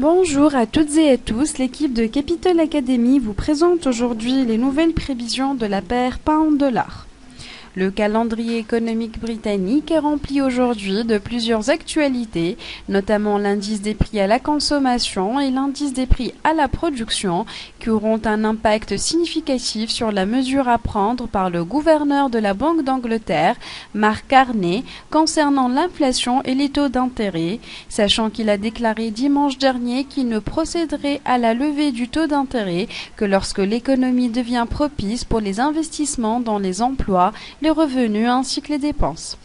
Bonjour à toutes et à tous, l'équipe de Capital Academy vous présente aujourd'hui les nouvelles prévisions de la paire pound-dollar. Le calendrier économique britannique est rempli aujourd'hui de plusieurs actualités, notamment l'indice des prix à la consommation et l'indice des prix à la production, qui auront un impact significatif sur la mesure à prendre par le gouverneur de la Banque d'Angleterre, Mark Carney, concernant l'inflation et les taux d'intérêt, sachant qu'il a déclaré dimanche dernier qu'il ne procéderait à la levée du taux d'intérêt que lorsque l'économie devient propice pour les investissements dans les emplois, les revenus ainsi que les dépenses.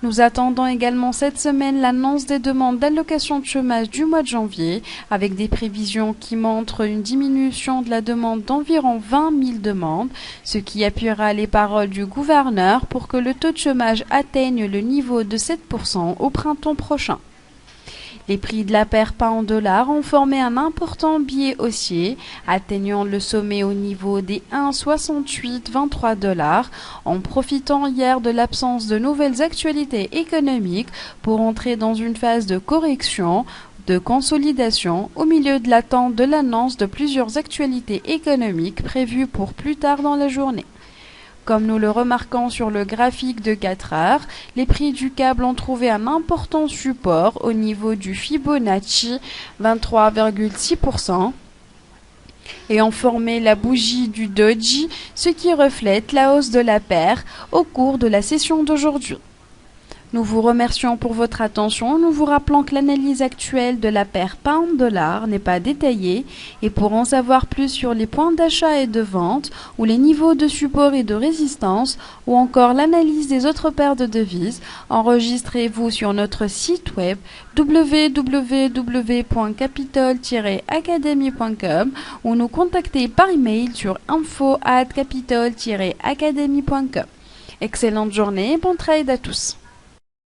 Nous attendons également cette semaine l'annonce des demandes d'allocation de chômage du mois de janvier, avec des prévisions qui montrent une diminution de la demande d'environ 20 000 demandes, ce qui appuiera les paroles du gouverneur pour que le taux de chômage atteigne le niveau de 7% au printemps prochain. Les prix de la paire pound-dollar ont formé un important biais haussier, atteignant le sommet au niveau des 1,6823 $, en profitant hier de l'absence de nouvelles actualités économiques pour entrer dans une phase de correction, de consolidation, au milieu de l'attente de l'annonce de plusieurs actualités économiques prévues pour plus tard dans la journée. Comme nous le remarquons sur le graphique de 4 heures, les prix du câble ont trouvé un important support au niveau du Fibonacci 23,6% et ont formé la bougie du doji, ce qui reflète la hausse de la paire au cours de la session d'aujourd'hui. Nous vous remercions pour votre attention. Nous vous rappelons que l'analyse actuelle de la paire pound-dollar n'est pas détaillée et pour en savoir plus sur les points d'achat et de vente ou les niveaux de support et de résistance ou encore l'analyse des autres paires de devises, enregistrez-vous sur notre site web www.capital-academy.com ou nous contactez par email sur info@capital-academy.com. Excellente journée et bon trade à tous.